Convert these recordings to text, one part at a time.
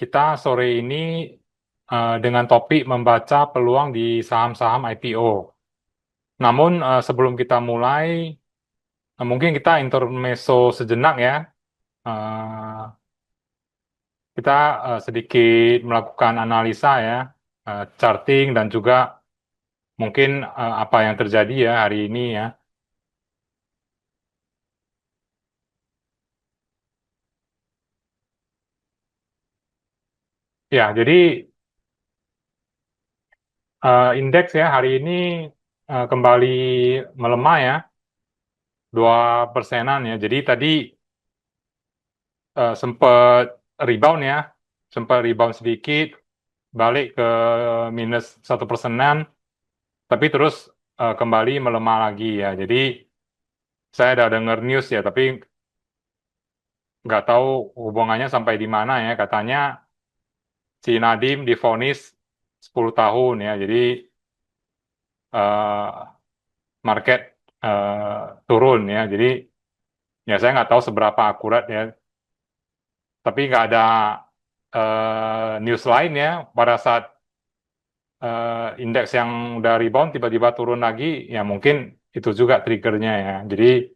kita sore ini dengan topik membaca peluang di saham-saham IPO. Namun sebelum kita mulai, mungkin kita intermezzo sejenak ya. Eh, kita sedikit melakukan analisa ya, charting dan juga mungkin apa yang terjadi ya hari ini ya. Ya, jadi indeks ya hari ini kembali melemah ya, 2%-an ya. Jadi tadi sempat rebound ya, sempat rebound sedikit, balik ke minus 1%-an, tapi terus kembali melemah lagi ya. Jadi saya ada dengar news ya, tapi nggak tahu hubungannya sampai di mana ya. Katanya si Nadiem divonis 10 tahun ya, jadi market turun ya. Jadi ya saya nggak tahu seberapa akurat ya, tapi nggak ada news lain ya pada saat indeks yang udah rebound tiba-tiba turun lagi, ya mungkin itu juga triggernya ya. Jadi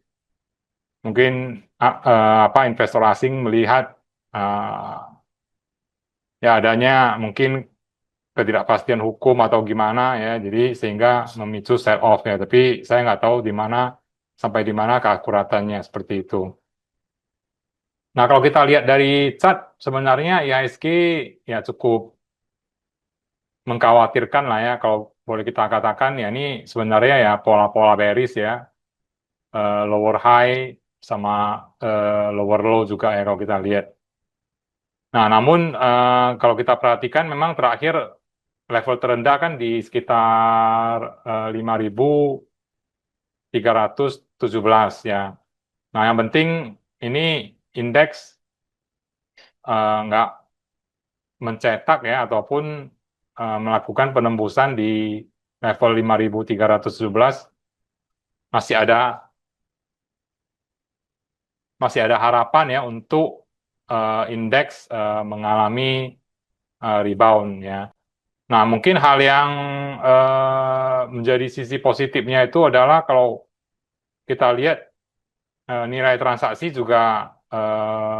mungkin apa investor asing melihat ya adanya mungkin ketidakpastian hukum atau gimana ya, jadi sehingga memicu sell off ya. Tapi saya nggak tahu di mana sampai di mana keakuratannya seperti itu. Nah kalau kita lihat dari chart sebenarnya IHSG ya cukup mengkhawatirkan lah ya, kalau boleh kita katakan ya, ini sebenarnya ya pola-pola bearish ya, lower high sama lower low juga ya kalau kita lihat. Nah, namun kalau kita perhatikan memang terakhir level terendah kan di sekitar 5.317 ya. Nah, yang penting ini indeks nggak mencetak ya ataupun melakukan penembusan di level 5.317, masih ada harapan ya untuk indeks mengalami rebound ya. Nah, mungkin hal yang menjadi sisi positifnya itu adalah kalau kita lihat nilai transaksi juga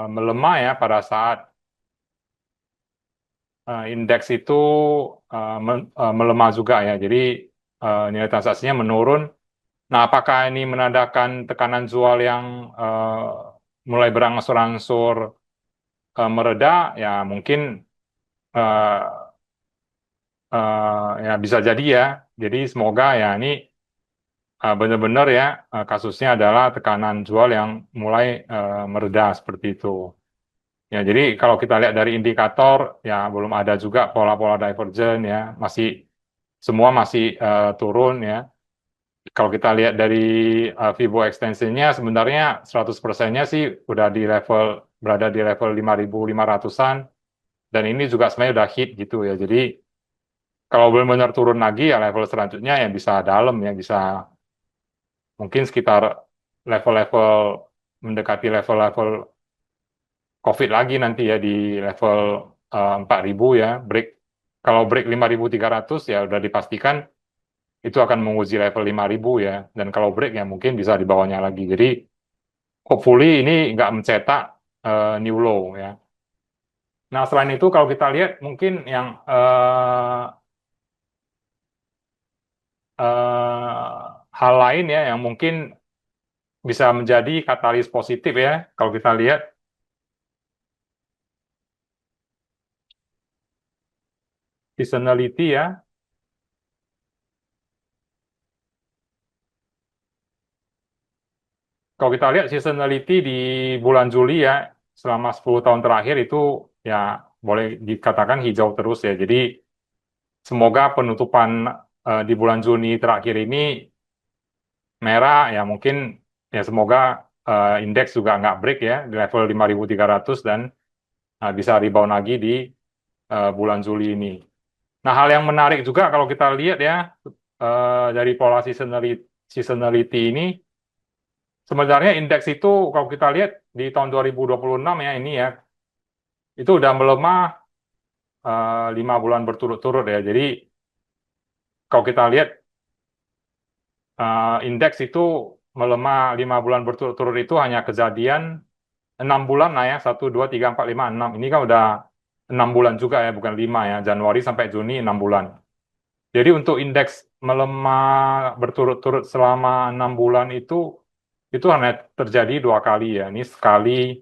melemah ya pada saat indeks itu melemah juga ya. Jadi nilai transaksinya menurun. Nah, apakah ini menandakan tekanan jual yang mulai berangsur-angsur mereda? Ya, mungkin eh, ya bisa jadi ya. Jadi semoga ya ini benar-benar ya kasusnya adalah tekanan jual yang mulai mereda seperti itu. Ya, jadi kalau kita lihat dari indikator ya belum ada juga pola-pola divergen ya, masih semua masih turun ya. Kalau kita lihat dari Fibo extensionnya sebenarnya 100%-nya sih udah berada di level 5.500-an, dan ini juga sebenarnya udah hit gitu ya. Jadi kalau benar-benar turun lagi ya level selanjutnya ya bisa dalam ya, bisa mungkin sekitar level-level mendekati level-level COVID lagi nanti ya di level 4.000 ya, break. Kalau break 5.300 ya udah dipastikan itu akan menguji level 5.000 ya, dan kalau break ya mungkin bisa di bawahnya lagi. Jadi hopefully ini nggak mencetak new low ya. Nah selain itu kalau kita lihat mungkin yang hal lain ya yang mungkin bisa menjadi katalis positif ya, kalau kita lihat seasonality ya. Kalau kita lihat seasonality di bulan Juli ya, selama 10 tahun terakhir itu ya boleh dikatakan hijau terus ya. Jadi semoga penutupan di bulan Juni terakhir ini merah ya, mungkin ya semoga indeks juga nggak break ya di level 5.300 dan bisa rebound lagi di bulan Juli ini. Nah, hal yang menarik juga kalau kita lihat ya dari pola seasonality ini, sebenarnya indeks itu kalau kita lihat di tahun 2026 ya ini ya, itu udah melemah 5 bulan berturut-turut ya. Jadi kalau kita lihat indeks itu melemah 5 bulan berturut-turut itu hanya kejadian 6 bulan lah ya, 1, 2, 3, 4, 5, 6. Ini kan udah 6 bulan juga ya, bukan 5 ya. Januari sampai Juni 6 bulan. Jadi untuk indeks melemah berturut-turut selama 6 bulan itu hanya terjadi 2 kali ya. Ini sekali,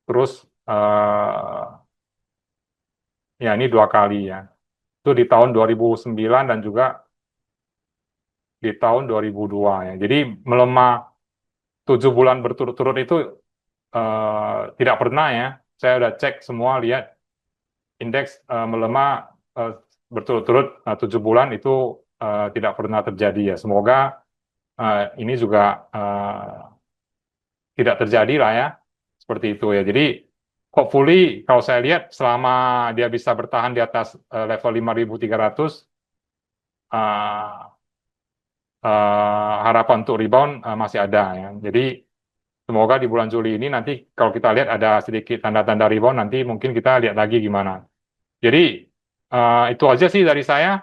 terus ya ini 2 kali ya. Itu di tahun 2009 dan juga di tahun 2002 ya. Jadi melemah 7 bulan berturut-turut itu tidak pernah ya. Saya udah cek semua, lihat indeks melemah eh, berturut-turut 7 bulan itu tidak pernah terjadi ya. Semoga ini juga tidak terjadi lah ya, seperti itu ya. Jadi hopefully kalau saya lihat selama dia bisa bertahan di atas level 5.300, harapan untuk rebound masih ada ya. Jadi semoga di bulan Juli ini nanti kalau kita lihat ada sedikit tanda-tanda rebound, nanti mungkin kita lihat lagi gimana. Jadi itu aja sih dari saya.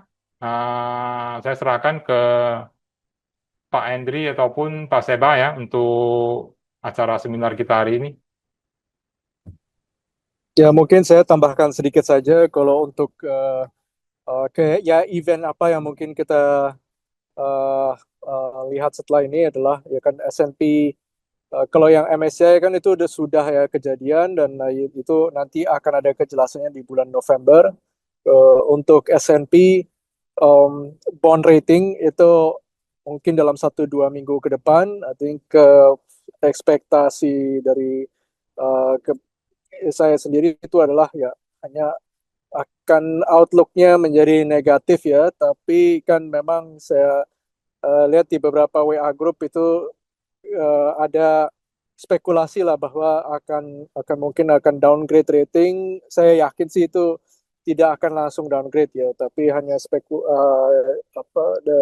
Saya serahkan ke Pak Hendri ataupun Pak Seba ya untuk acara seminar kita hari ini. Ya, mungkin saya tambahkan sedikit saja kalau untuk kayak ya event apa yang mungkin kita uh, lihat setelah ini adalah ya kan S&P. Kalau yang MSCI kan itu sudah ya kejadian dan itu nanti akan ada kejelasannya di bulan November. Untuk S&P bond rating itu mungkin dalam 1-2 minggu ke depan. I think ekspektasi dari saya sendiri itu adalah ya hanya akan outlook-nya menjadi negatif ya, tapi kan memang saya lihat di beberapa WA group itu ada spekulasi lah bahwa akan mungkin akan downgrade rating. Saya yakin sih itu tidak akan langsung downgrade ya, tapi hanya the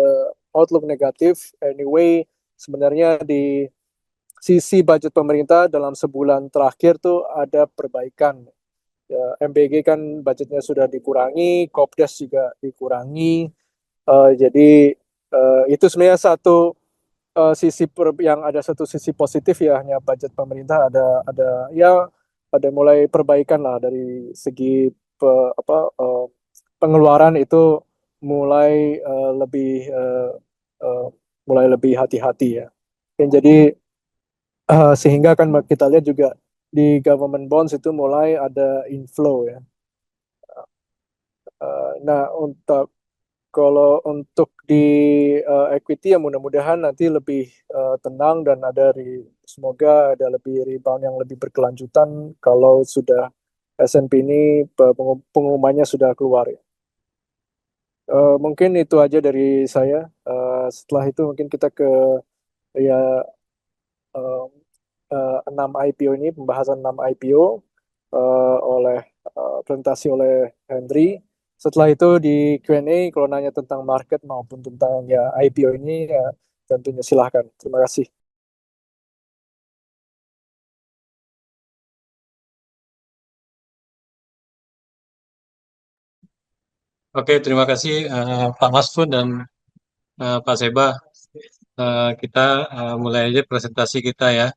outlook negatif. Anyway, sebenarnya di sisi budget pemerintah dalam sebulan terakhir tuh ada perbaikan. Ya, MBG kan budgetnya sudah dikurangi, Kopdes juga dikurangi. Jadi itu sebenarnya yang ada satu sisi positif ya, hanya budget pemerintah ada mulai perbaikan lah dari segi pengeluaran itu mulai mulai lebih hati-hati ya. Dan jadi sehingga kan kita lihat juga di government bonds itu mulai ada inflow ya. Nah, kalau untuk di equity ya mudah-mudahan nanti lebih tenang dan semoga ada lebih rebound yang lebih berkelanjutan kalau sudah S&P ini pengumumannya sudah keluar ya. Mungkin itu aja dari saya. Setelah itu mungkin kita ke ya 6 IPO ini, pembahasan 6 IPO presentasi oleh Henry. Setelah itu di Q&A kalau nanya tentang market maupun tentang ya IPO ini ya tentunya silahkan. Terima kasih. Oke, terima kasih Pak Masfun dan Pak Seba. Kita mulai aja presentasi kita ya.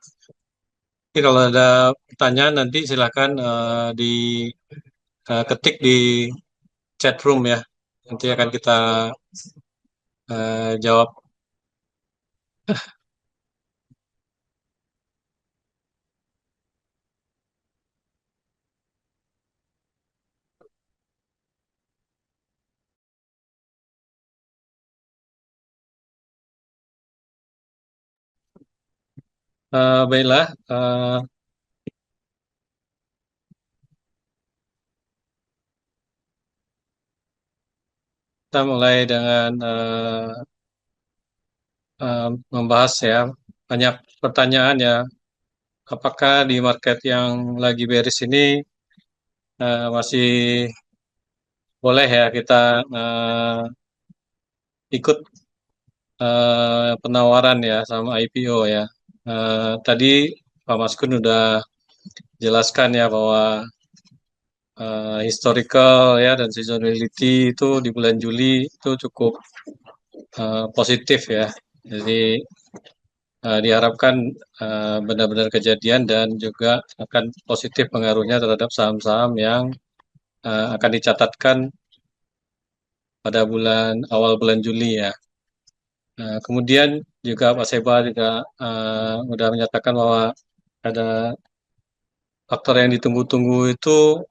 Jadi kalau ada pertanyaan nanti silakan diketik di chat room ya. Nanti akan kita jawab. Baiklah, kita mulai dengan membahas ya. Banyak pertanyaan ya. Apakah di market yang lagi bearish ini masih boleh ya kita ikut penawaran ya sama IPO ya. Tadi Pak Maskun udah jelaskan ya bahwa historical ya dan seasonality itu di bulan Juli itu cukup positif ya. Jadi diharapkan benar-benar kejadian dan juga akan positif pengaruhnya terhadap saham-saham yang akan dicatatkan pada awal bulan Juli ya. Kemudian juga Pak Seba juga sudah menyatakan bahwa ada faktor yang ditunggu-tunggu itu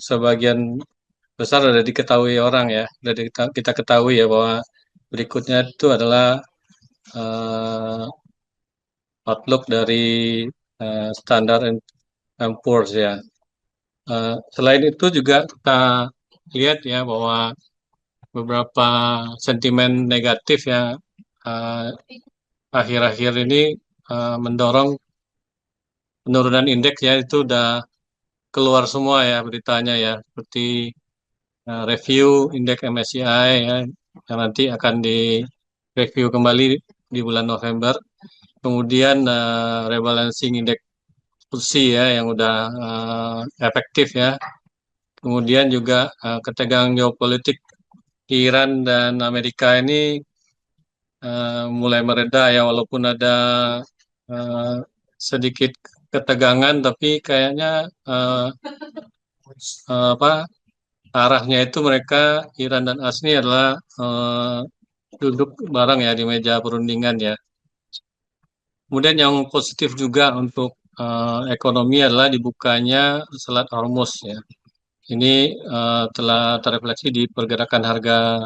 sebagian besar sudah diketahui orang ya, sudah kita ketahui ya bahwa berikutnya itu adalah uh, outlook dari Standard and Poor's ya. Selain itu juga kita lihat ya bahwa beberapa sentimen negatif ya akhir-akhir ini mendorong penurunan indeks ya itu udah keluar semua ya beritanya ya seperti review indeks MSCI ya yang nanti akan direview kembali di bulan November. Kemudian rebalancing indeks FTSE ya yang udah efektif ya. Kemudian juga ketegangan geopolitik Iran dan Amerika ini mulai mereda ya walaupun ada sedikit ketegangan tapi kayaknya apa arahnya itu mereka Iran dan ASNI adalah duduk bareng ya di meja perundingan ya. Kemudian yang positif juga untuk ekonomi adalah dibukanya Selat Hormuz ya. Ini telah terrefleksi di pergerakan harga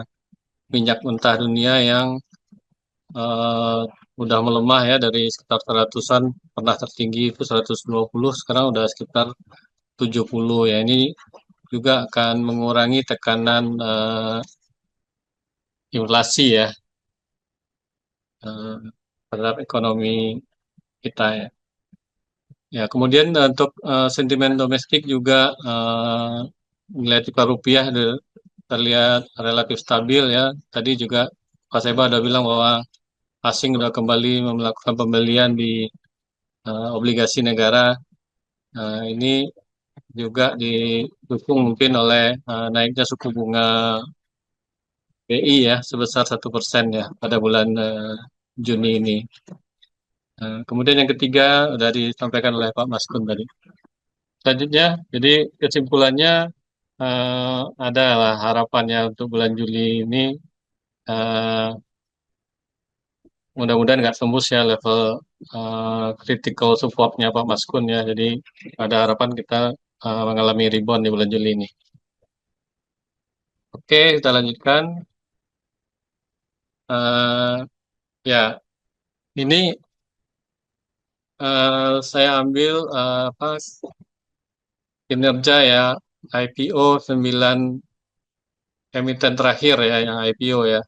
minyak mentah dunia yang udah melemah ya dari sekitar 100-an pernah tertinggi itu 120 sekarang udah sekitar 70 ya. Ini juga akan mengurangi tekanan inflasi ya terhadap ekonomi kita ya. Ya, kemudian untuk sentimen domestik juga nilai tukar rupiah terlihat relatif stabil ya. Tadi juga Pak Seba ada bilang bahwa asing sudah kembali melakukan pembelian di obligasi negara. Ini juga didukung mungkin oleh naiknya suku bunga BI ya sebesar 1% ya pada bulan Juni ini. Kemudian yang ketiga sudah disampaikan oleh Pak Maskun tadi. Selanjutnya, jadi kesimpulannya adalah harapannya untuk bulan Juli ini uh, mudah-mudahan nggak tembus ya level critical support-nya Pak Maskun ya. Jadi ada harapan kita mengalami rebound di bulan Juli ini. Oke, kita lanjutkan. Ya, ini saya ambil apa kinerja ya IPO 9 emiten terakhir ya yang IPO ya.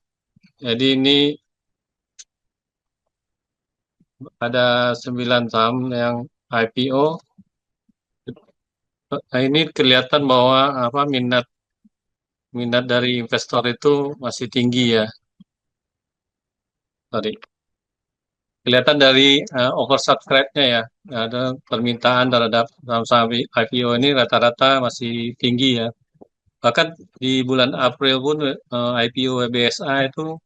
Jadi ini ada 9 saham yang IPO. Nah, ini kelihatan bahwa apa minat dari investor itu masih tinggi ya. Sorry. Kelihatan dari oversubscribe-nya ya. Ada permintaan terhadap saham-saham IPO ini rata-rata masih tinggi ya. Bahkan di bulan April pun IPO BSA itu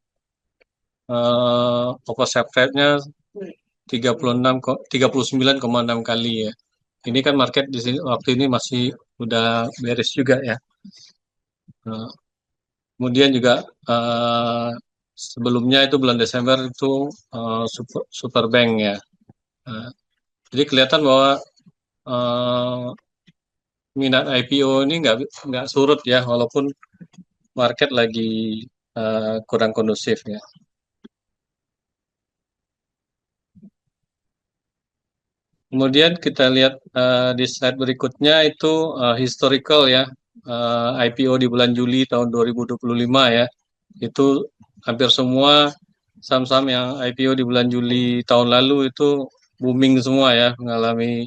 oversubscribe-nya 39,6 kali ya. Ini kan market di sini waktu ini masih udah beres juga ya. Kemudian juga sebelumnya itu bulan Desember itu Superbank ya. Jadi kelihatan bahwa minat IPO ini nggak surut ya, walaupun market lagi kurang kondusif ya. Kemudian kita lihat di slide berikutnya itu historical ya, IPO di bulan Juli tahun 2025 ya. Itu hampir semua saham-saham yang IPO di bulan Juli tahun lalu itu booming semua ya, mengalami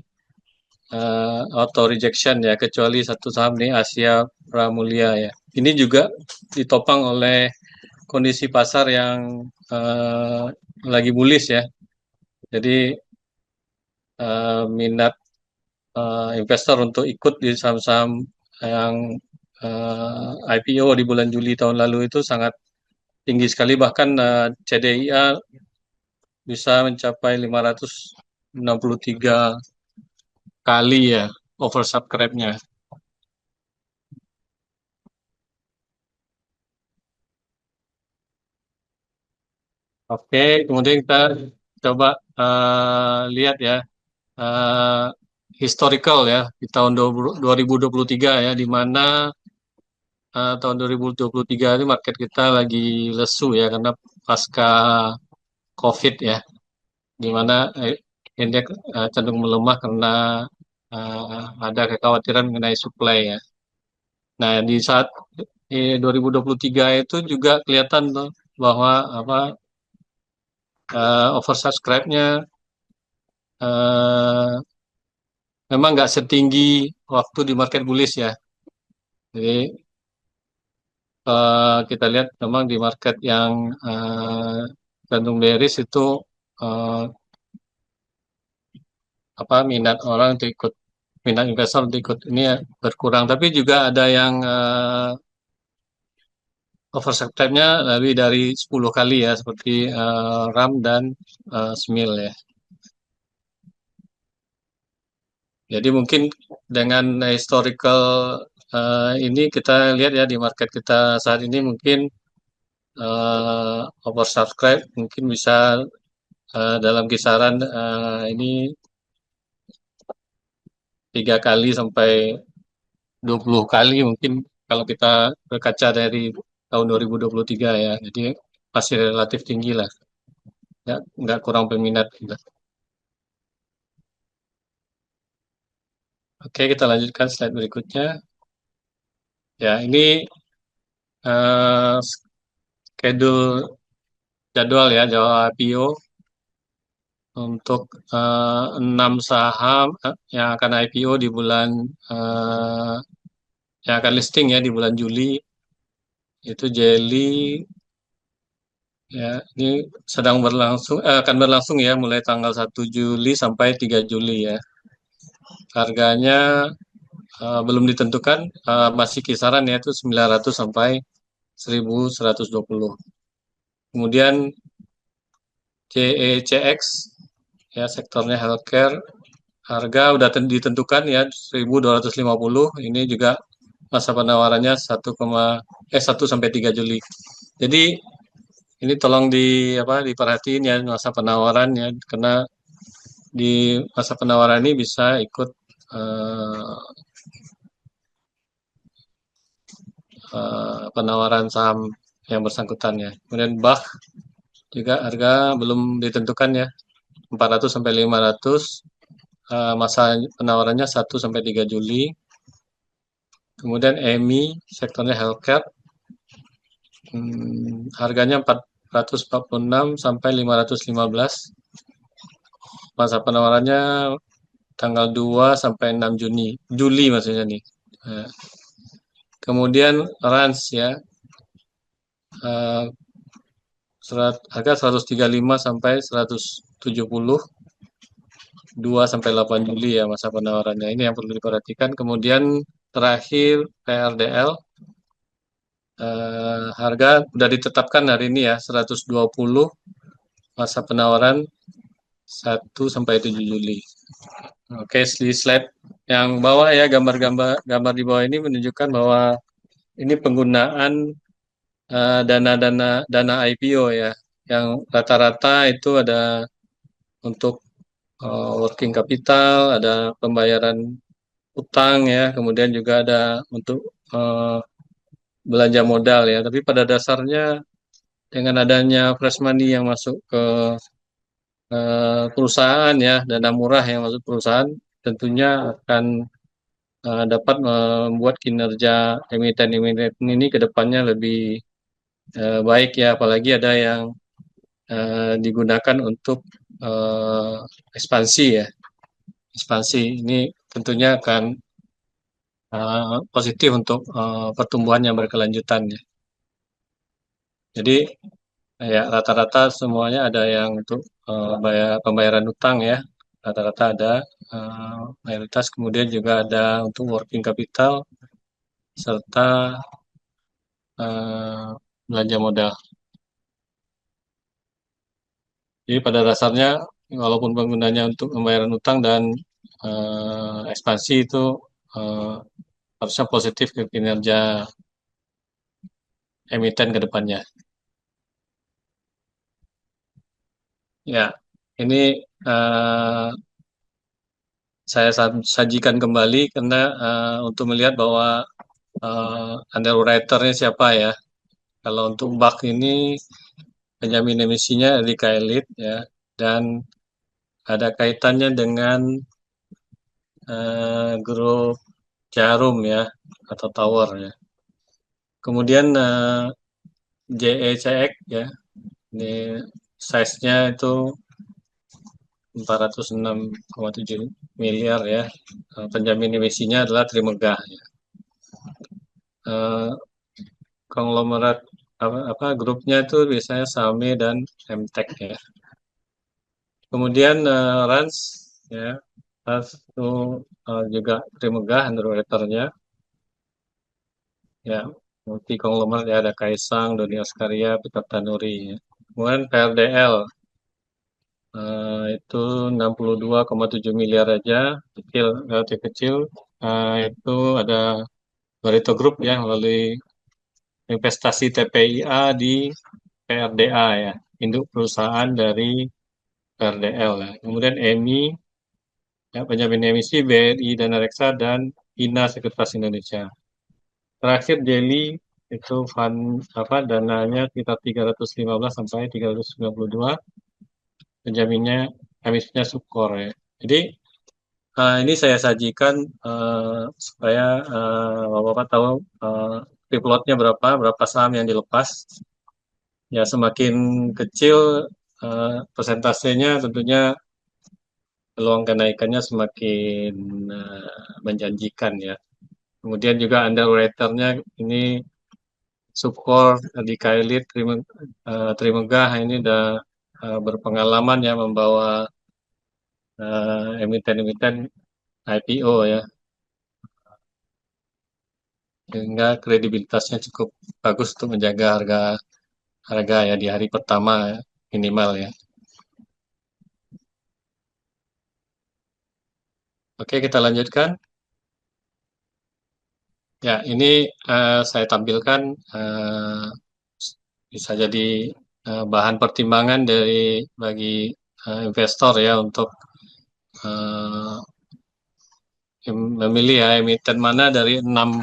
auto rejection ya, kecuali satu saham nih Asia Pramulia ya. Ini juga ditopang oleh kondisi pasar yang lagi bullish ya. Jadi minat investor untuk ikut di saham-saham yang IPO di bulan Juli tahun lalu itu sangat tinggi sekali, bahkan CDIA bisa mencapai 563 kali ya oversubscribe-nya. Oke, kemudian kita coba lihat ya eh, historical ya di tahun 2023 ya, di mana tahun 2023 ini market kita lagi lesu ya karena pasca COVID ya, di mana indeks cenderung melemah karena ada kekhawatiran mengenai supply ya. Nah, di saat 2023 itu juga kelihatan tuh bahwa apa oversubscribe-nya eh, memang nggak setinggi waktu di market bullish ya. Jadi kita lihat memang di market yang cenderung bearish itu eh, minat investor untuk ikut ini ya, berkurang. Tapi juga ada yang oversubscribe-nya lebih dari 10 kali ya, seperti RAM dan SMIL ya. Jadi mungkin dengan historical ini kita lihat ya di market kita saat ini mungkin oversubscribe mungkin bisa dalam kisaran ini 3 kali sampai 20 kali mungkin kalau kita berkaca dari tahun 2023 ya. Jadi masih relatif tinggi lah. Ya, nggak kurang peminat juga. Oke, kita lanjutkan slide berikutnya. Ya, ini schedule jadwal IPO untuk 6 saham yang akan IPO di bulan yang akan listing ya di bulan Juli. Itu Jelly ya, ini akan berlangsung ya mulai tanggal 1 Juli sampai 3 Juli ya. Harganya belum ditentukan, masih kisaran ya itu 900 sampai 1120. Kemudian CECX ya, sektornya healthcare, harga udah ditentukan ya 1250. Ini juga masa penawarannya 1 sampai 3 Juli. Jadi ini tolong diperhatiin ya masa penawaran ya, karena di masa penawaran ini bisa ikut penawaran saham yang bersangkutan ya. Kemudian BAH juga harga belum ditentukan ya, 400 sampai 500. Masa penawarannya 1 sampai 3 Juli. Kemudian EMI, sektornya healthcare, harganya 446 sampai 515. Masa penawarannya tanggal 2 sampai 6 Juli maksudnya nih. Kemudian RANS ya, harga 135 sampai 170, 2 sampai 8 Juli ya masa penawarannya. Ini yang perlu diperhatikan. Kemudian terakhir PRDL, harga sudah ditetapkan hari ini ya 120, masa penawaran 1 sampai 7 Juli. Oke, di slide yang bawah ya, gambar di bawah ini menunjukkan bahwa ini penggunaan dana IPO ya, yang rata-rata itu ada untuk working capital, ada pembayaran utang ya, kemudian juga ada untuk belanja modal ya. Tapi pada dasarnya dengan adanya fresh money yang masuk ke perusahaan ya, dana murah yang masuk perusahaan, tentunya akan dapat membuat kinerja emiten-emiten ini ke depannya lebih baik ya, apalagi ada yang digunakan untuk ekspansi ya. Ekspansi ini tentunya akan positif untuk pertumbuhan yang berkelanjutan ya. Jadi ya rata-rata semuanya ada yang untuk pembayaran utang ya, rata-rata ada mayoritas, kemudian juga ada untuk working capital, serta belanja modal. Jadi pada dasarnya walaupun penggunanya untuk pembayaran utang dan ekspansi itu eh, harusnya positif ke kinerja emiten ke depannya. Ya, ini eh, saya sajikan kembali karena untuk melihat bahwa underwriter-nya siapa ya. Kalau untuk BAK ini penjamin emisinya Erika Elite ya, dan ada kaitannya dengan grup Jarum ya atau Tower ya. Kemudian JECX ya, ini size-nya itu 406,7 miliar ya. Penjamin emisinya adalah Trimegah ya. Eh, Konglomerat apa grupnya itu biasanya Same dan Mtek ya. Kemudian Rans ya, Rans itu juga Trimegah underwriter-nya ya. Multi konglomerat ya, ada Kaisang, Doni Askaria, Peter Tanuri ya. Kemudian PRDL itu 62,7 miliar aja, kecil, relatif kecil. Itu ada Barito Group ya melalui investasi TPIA di PRDA ya, induk perusahaan dari PRDL ya. Kemudian EMI ya, penjamin emisi BRI Dana Reksa dan INA Sekuritas Indonesia. Terakhir Jelly itu fund apa dananya sekitar 315 sampai 392, penjaminnya emisinya Sukor ya. Jadi ini saya sajikan supaya Bapak-Bapak tahu free float-nya berapa saham yang dilepas. Ya semakin kecil persentasenya tentunya peluang kenaikannya semakin menjanjikan ya. Kemudian juga underwriter-nya ini Sukor, Dika Elite, Trimegah ini udah berpengalaman ya membawa emiten-emiten IPO ya, sehingga kredibilitasnya cukup bagus untuk menjaga harga ya di hari pertama ya, minimal ya. Oke, kita lanjutkan. Ya, ini saya tampilkan bisa jadi bahan pertimbangan bagi investor ya untuk uh, memilih ya emiten mana dari enam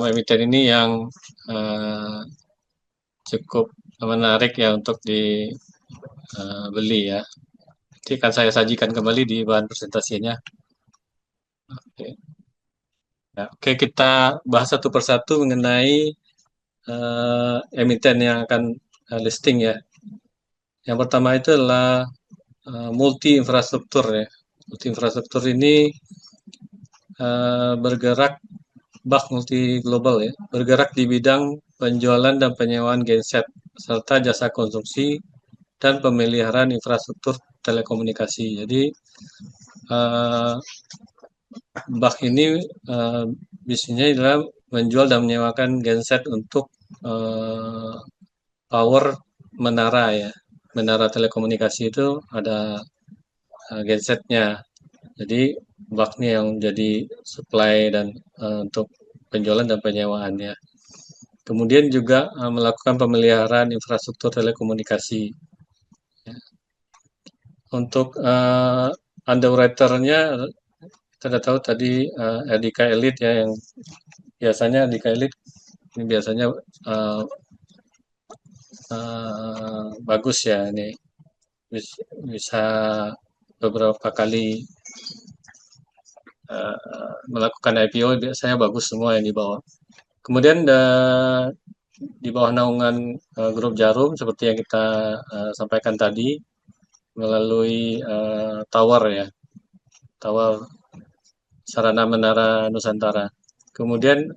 emiten ini yang cukup menarik ya untuk dibeli ya. Nanti akan saya sajikan kembali di bahan presentasinya. Oke. Ya, oke, kita bahas satu persatu mengenai emiten yang akan listing ya. Yang pertama itu adalah multi infrastruktur ya. Multi infrastruktur ini bergerak BAK multi global ya, bergerak di bidang penjualan dan penyewaan genset serta jasa konstruksi dan pemeliharaan infrastruktur telekomunikasi. Jadi BAK ini bisnisnya adalah menjual dan menyewakan genset untuk power menara ya. Menara telekomunikasi itu ada gensetnya. Jadi BAK ini yang jadi supply dan untuk penjualan dan penyewaannya. Kemudian juga melakukan pemeliharaan infrastruktur telekomunikasi. Ya. Untuk underwriter-nya kita tahu tadi Dika Elite ya, yang biasanya Dika Elite ini biasanya bagus ya, ini bisa beberapa kali melakukan IPO, biasanya bagus semua yang dibawa. Kemudian di bawah naungan grup Jarum seperti yang kita sampaikan tadi melalui Tower ya, Tower Sarana Menara Nusantara. Kemudian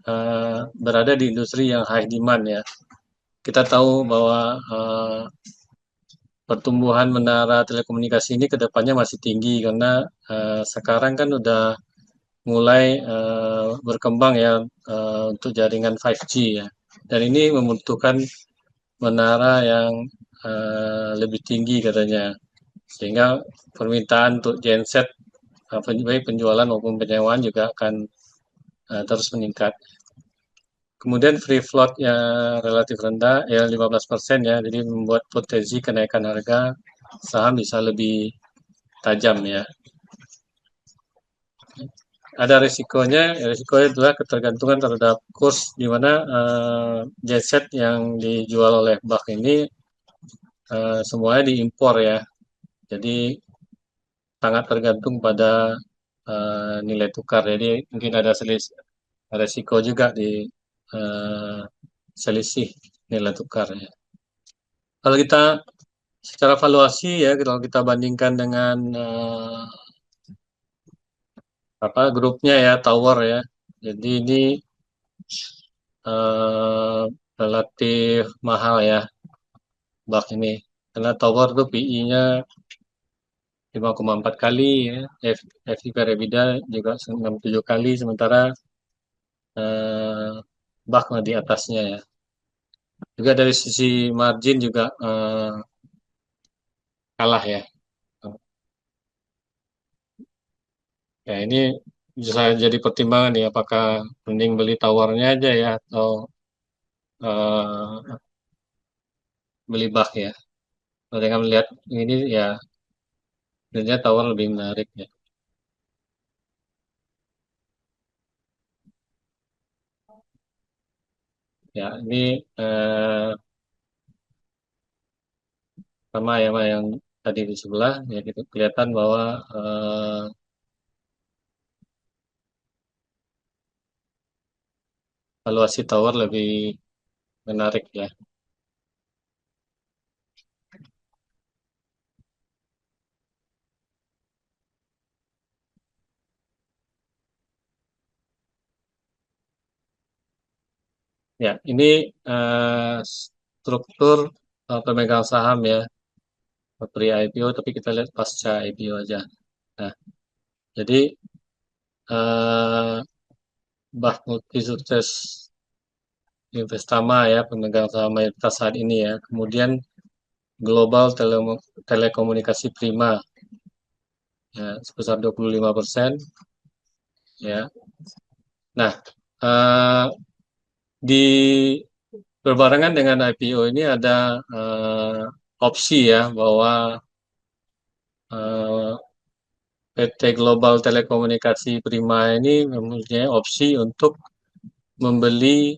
berada di industri yang high demand ya. Kita tahu bahwa pertumbuhan menara telekomunikasi ini ke depannya masih tinggi karena sekarang kan udah mulai berkembang ya untuk jaringan 5G ya. Dan ini membutuhkan menara yang lebih tinggi katanya, sehingga permintaan untuk genset baik penjualan maupun penyewaan juga akan terus meningkat. Kemudian free float yang relatif rendah, ya 15% ya, jadi membuat potensi kenaikan harga saham bisa lebih tajam ya. Ada risikonya, risikonya adalah ketergantungan terhadap kurs, di mana genset yang dijual oleh bank ini semuanya diimpor ya. Jadi sangat tergantung pada nilai tukar. Jadi mungkin ada risiko juga di selisih nilai tukar ya. Kalau kita secara valuasi ya, kalau kita bandingkan dengan grupnya ya, Tower ya. Jadi ini relatif mahal ya, bak ini. Karena Tower tuh PI-nya 5,4 kali ya, FI per EBITDA juga 67 kali, sementara bak di atasnya ya. Juga dari sisi margin juga kalah ya. Ya ini bisa jadi pertimbangan nih, apakah mending beli tawarnya aja ya, atau eh, beli bak ya. Kalau dengan melihat ini ya, sebenarnya tawar lebih menarik ya. Ya ini sama ya, Pak, yang tadi di sebelah ya, kita kelihatan bahwa valuasi tower lebih menarik ya. Ya ini struktur pemegang saham ya, pre IPO, tapi kita lihat pasca IPO aja. Nah, jadi Bah Multi Sukses Investama ya, pemegang saham mayoritas saat ini ya. Kemudian Global Telekomunikasi Prima ya, sebesar 25% ya. Nah, eh, di berbarengan dengan IPO ini ada opsi ya, bahwa PT Global Telekomunikasi Prima ini mempunyai opsi untuk membeli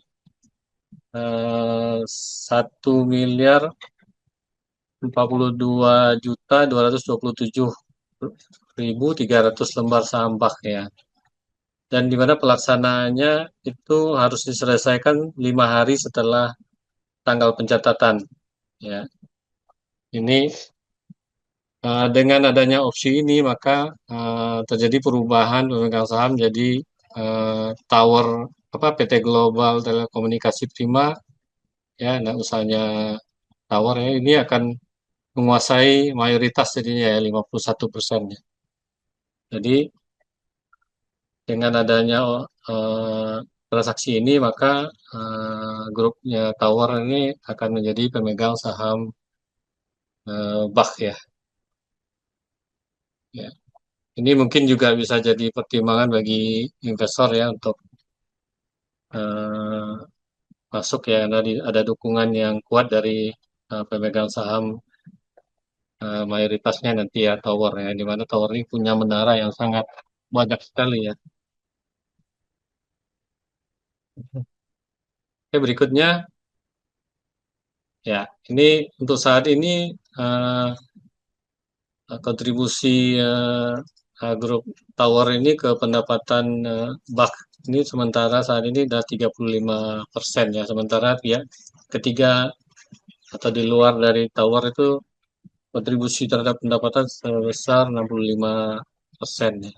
1.042.227.300 lembar saham BAK ya. Dan di mana pelaksanaannya itu harus diselesaikan 5 hari setelah tanggal pencatatan. Ya, ini dengan adanya opsi ini maka terjadi perubahan pemegang saham jadi Tower PT Global Telekomunikasi Prima ya, nah usahanya Tower ya, ini akan menguasai mayoritas jadinya ya, 51%. Jadi dengan adanya transaksi ini maka grupnya Tower ini akan menjadi pemegang saham BAK ya. Ya. Ini mungkin juga bisa jadi pertimbangan bagi investor ya untuk eh, masuk ya, ada dukungan yang kuat dari pemegang saham mayoritasnya nanti ya, Tower ya, di mana Tower ini punya menara yang sangat banyak sekali ya. Oke, berikutnya ya, ini untuk saat ini eh, kontribusi grup Tower ini ke pendapatan BAK ini sementara saat ini sudah 35% ya. Sementara ya ketiga atau di luar dari Tower itu kontribusi terhadap pendapatan sebesar 65% ya.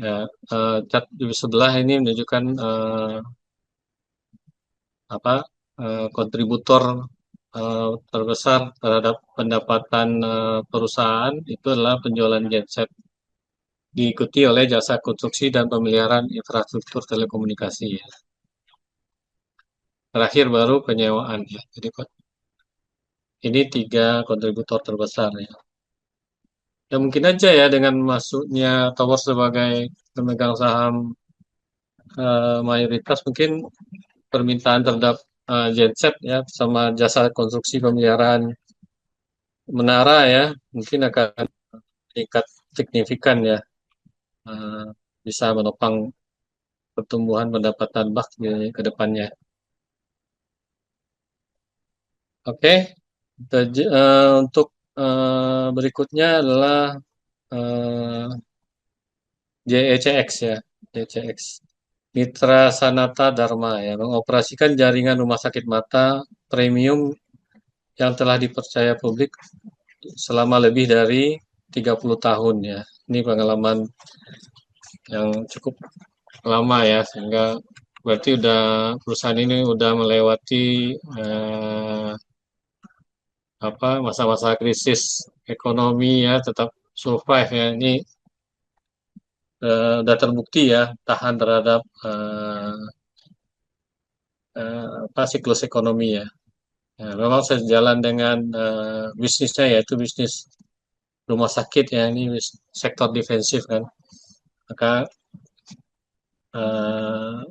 Ya, cat di sebelah ini menunjukkan kontributor terbesar terhadap pendapatan perusahaan itu adalah penjualan genset diikuti oleh jasa konstruksi dan pemeliharaan infrastruktur telekomunikasi ya. Terakhir baru penyewaan ya. Jadi ini 3 kontributor terbesar ya. Ya mungkin aja ya dengan masuknya Tower sebagai pemegang saham mayoritas mungkin permintaan terhadap genset ya sama jasa konstruksi pemeliharaan menara ya mungkin akan meningkat signifikan ya. Eh, bisa menopang pertumbuhan pendapatan BAK ke depannya. Oke, untuk berikutnya adalah eh, JECX ya, JCX. Mitra Sanata Dharma ya, mengoperasikan jaringan rumah sakit mata premium yang telah dipercaya publik selama lebih dari 30 tahun ya. Ini pengalaman yang cukup lama ya, sehingga berarti perusahaan ini udah melewati eh, masa-masa krisis ekonomi ya, tetap survive ya. Ini udah terbukti ya, tahan terhadap siklus ekonomi ya. Ya, memang sejalan dengan bisnisnya yaitu bisnis rumah sakit ya, ini sektor defensif kan. Maka eh,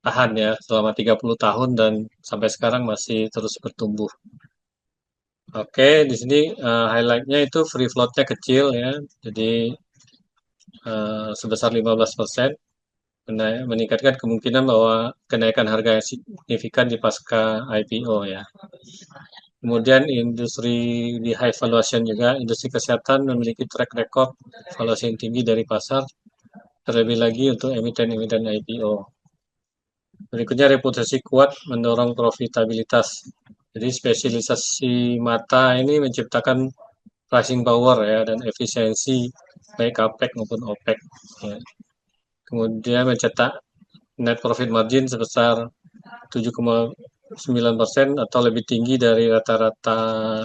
tahan ya selama 30 tahun dan sampai sekarang masih terus bertumbuh. Oke, di sini highlightnya itu free floatnya kecil ya, jadi sebesar 15%, meningkatkan kemungkinan bahwa kenaikan harga yang signifikan di pasca IPO ya. Kemudian industri di high valuation juga, industri kesehatan memiliki track record valuasi yang tinggi dari pasar, terlebih lagi untuk emiten-emiten IPO. Berikutnya reputasi kuat mendorong profitabilitas. Jadi spesialisasi mata ini menciptakan pricing power ya dan efisiensi baik CAPEX maupun OPEX. Ya. Kemudian mencetak net profit margin sebesar 7,9% atau lebih tinggi dari rata-rata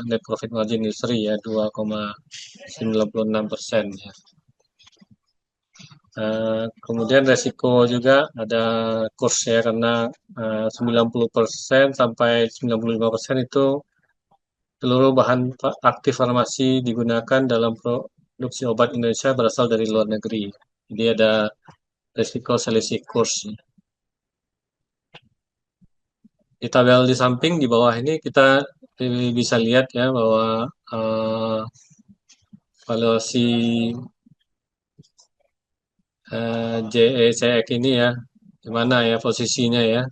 net profit margin industri ya 2,96% ya. Kemudian resiko juga ada kurs ya karena 90% sampai 95% itu seluruh bahan aktif farmasi digunakan dalam produksi obat Indonesia berasal dari luar negeri. Jadi ada resiko selisih kurs. Di tabel di samping di bawah ini kita bisa lihat ya bahwa valuasi JECX ini ya, di mana ya posisinya ya.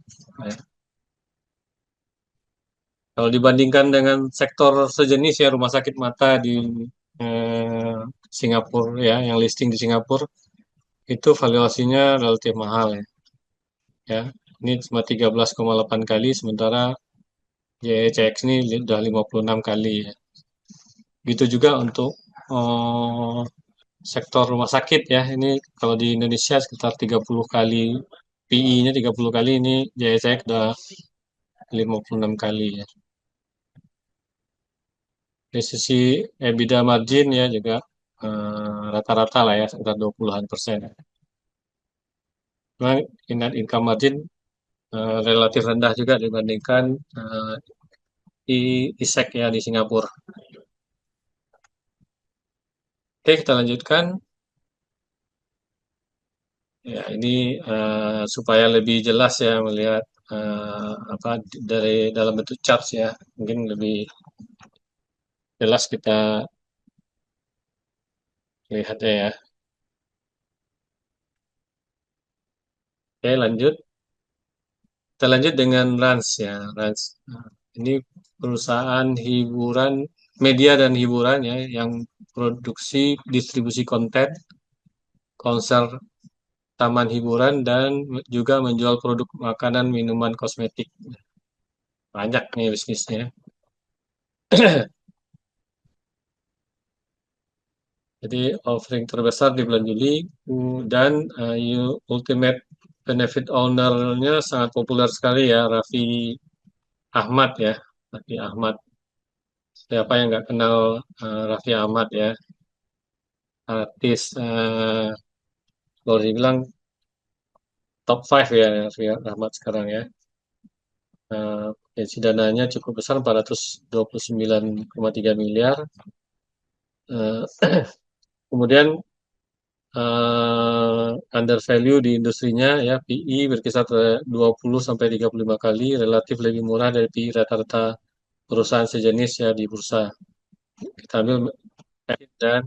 Kalau dibandingkan dengan sektor sejenis ya rumah sakit mata di Singapura ya, yang listing di Singapura itu valuasinya relatif mahal ya. Ya, ini cuma 13,8 kali, sementara JECX ini sudah 56 kali ya. Gitu juga untuk sektor rumah sakit ya. Ini kalau di Indonesia sekitar 30 kali PI-nya 30 kali, ini JECX sudah 56 kali ya. Dari sisi EBITDA margin ya juga rata-rata lah ya sekitar 20-an persen. Memang net income margin relatif rendah juga dibandingkan di ISEC ya di Singapura. Oke, kita lanjutkan. Ya, ini supaya lebih jelas ya melihat dari dalam bentuk charts ya, mungkin lebih jelas kita lihatnya ya. Oke, lanjut. Kita lanjut dengan Rans ya, Rans. Nah, ini perusahaan hiburan, media dan hiburan ya, yang produksi distribusi konten, konser, taman hiburan, dan juga menjual produk makanan, minuman, kosmetik. Banyak nih bisnisnya. Jadi offering terbesar di bulan Juli dan ultimate benefit owner-nya sangat populer sekali ya, Raffi Ahmad ya, Raffi Ahmad. Siapa yang nggak kenal Raffi Ahmad ya? artis kalau dibilang top 5 ya Raffi Ahmad sekarang ya. Potensi dananya cukup besar 429,3 miliar. Eh, kemudian under value di industrinya ya PI berkisar 20 sampai 35 kali, relatif lebih murah dari PI rata-rata perusahaan sejenis ya di bursa. Kita ambil dan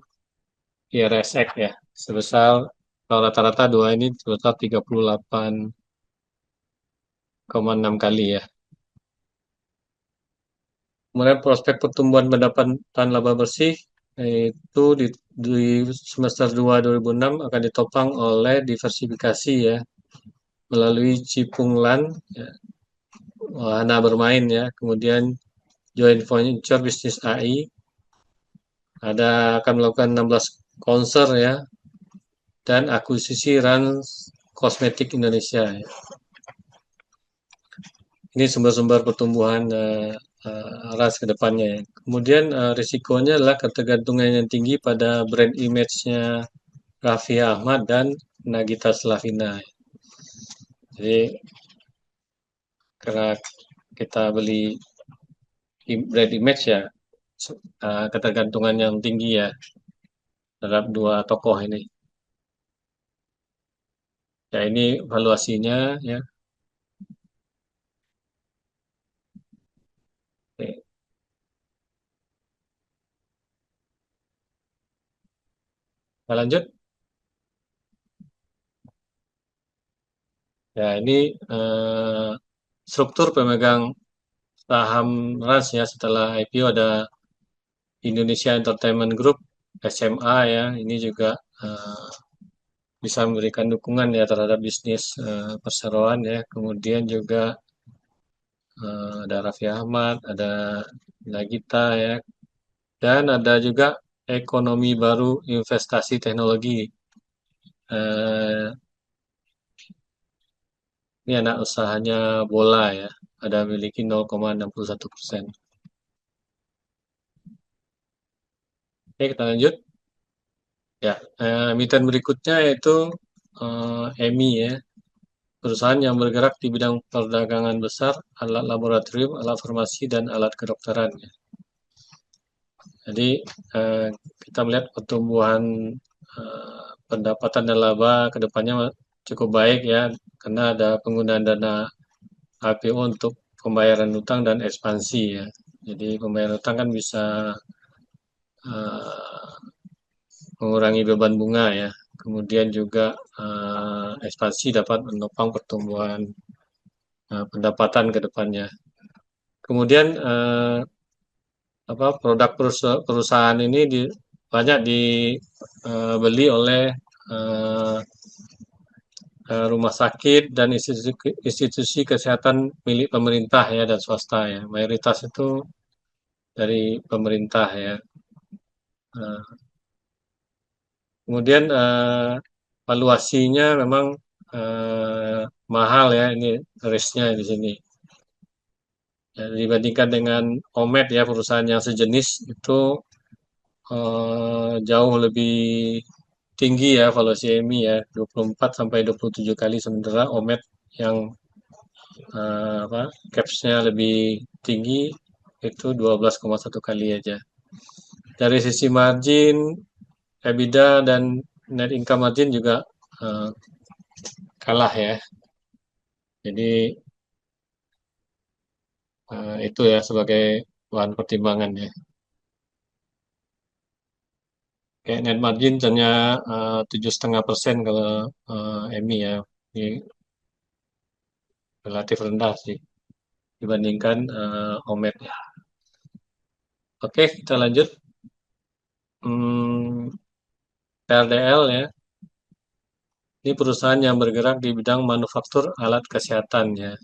IRSX ya sebesar kalau rata-rata dua ini sebesar 38,6 kali ya. Kemudian prospek pertumbuhan pendapatan laba bersih itu di semester 2 2006 akan ditopang oleh diversifikasi ya melalui Cipunglan ya, wahana bermain ya, kemudian joint venture bisnis AI akan melakukan 16 konser ya dan akuisisi Rans Kosmetik Indonesia ya. Ini sumber-sumber pertumbuhan ras ke depannya ya. Kemudian risikonya adalah ketergantungan yang tinggi pada brand image-nya Raffi Ahmad dan Nagita Slavina. Jadi karena kita beli brand image ya, ketergantungan yang tinggi ya terhadap dua tokoh ini. Ya ini valuasinya ya. Oke. Kita lanjut. Ya ini struktur pemegang saham Rans ya setelah IPO ada Indonesia Entertainment Group SMA ya. Ini juga bisa memberikan dukungan ya terhadap bisnis perseroan ya. Kemudian juga ada Raffi Ahmad, ada Nagita ya, dan ada juga ekonomi baru investasi teknologi. Ini anak usahanya bola ya, ada memiliki 0,61%. Oke, kita lanjut. Ya, emiten berikutnya yaitu EMI ya, perusahaan yang bergerak di bidang perdagangan besar, alat laboratorium, alat farmasi, dan alat kedokteran. Ya. Jadi kita melihat pertumbuhan pendapatan dan laba ke depannya cukup baik ya, karena ada penggunaan dana IPO untuk pembayaran utang dan ekspansi ya. Jadi pembayaran utang kan bisa mengurangi beban bunga ya. Kemudian juga ekspansi dapat menopang pertumbuhan pendapatan ke depannya. Kemudian produk perusahaan ini banyak dibeli oleh rumah sakit dan institusi kesehatan milik pemerintah ya dan swasta ya. Mayoritas itu dari pemerintah ya. Kemudian valuasinya memang mahal ya, ini risknya di sini. Ya, dibandingkan dengan Omed ya perusahaan yang sejenis itu jauh lebih tinggi ya valuasi EMI ya 24 sampai 27 kali, sementara Omed yang caps-nya lebih tinggi itu 12,1 kali aja. Dari sisi margin, EBITDA dan net income margin juga kalah ya. Jadi itu ya sebagai bahan pertimbangan ya. Kayak net margin hanya 7,5% kalau EMI ya. Ini relatif rendah sih dibandingkan Omed. Oke, kita lanjut. PLDL ya. Ini perusahaan yang bergerak di bidang manufaktur alat kesehatan ya.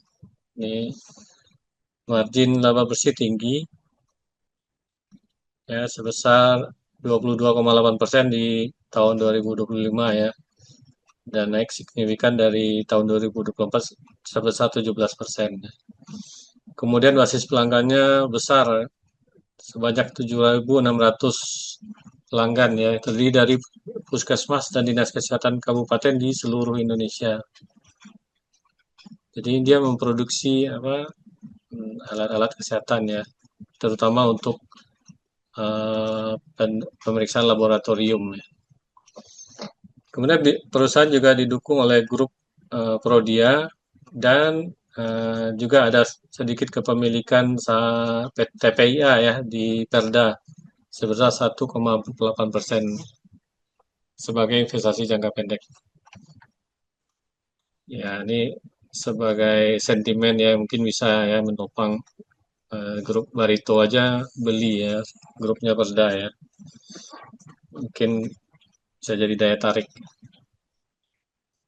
Ini margin laba bersih tinggi ya sebesar 22,8% di tahun 2025 ya. Dan naik signifikan dari tahun 2024 sebesar 17%. Kemudian basis pelanggannya besar sebanyak 7.600 pelanggan ya, terdiri dari puskesmas dan dinas kesehatan kabupaten di seluruh Indonesia. Jadi dia memproduksi alat-alat kesehatan ya, terutama untuk pemeriksaan laboratorium ya. Kemudian perusahaan juga didukung oleh grup Prodia dan juga ada sedikit kepemilikan TPIA ya di Perda sebesar 1,8% sebagai investasi jangka pendek. Ya, ini sebagai sentimen ya mungkin bisa ya menopang grup Barito aja beli ya grupnya Perda ya. Mungkin bisa jadi daya tarik.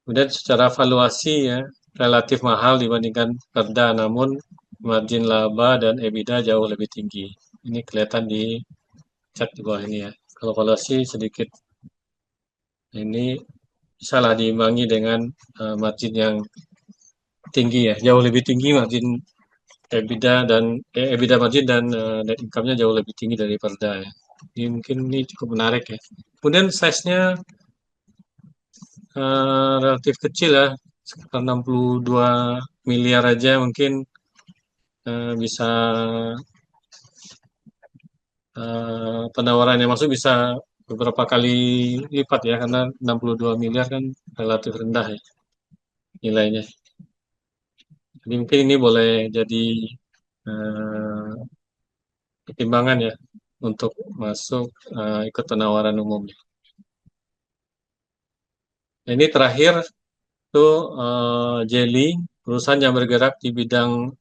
Kemudian secara valuasi ya relatif mahal dibandingkan Perda, namun margin laba dan EBITDA jauh lebih tinggi. Ini kelihatan di chart di bawah ini ya. Kalau valuasi sedikit ini salah diimbangi dengan margin yang tinggi ya, jauh lebih tinggi margin EBITDA dan EBITDA margin dan net income-nya jauh lebih tinggi dari Perda ya. Ini mungkin ini cukup menarik ya. Kemudian size-nya relatif kecil ya, sekitar 62 miliar aja mungkin bisa penawaran yang masuk bisa beberapa kali lipat ya, karena 62 miliar kan relatif rendah ya nilainya. Jadi mungkin ini boleh jadi pertimbangan ya untuk masuk ikut penawaran umum. Ini terakhir tuh Jelly, perusahaan yang bergerak di bidang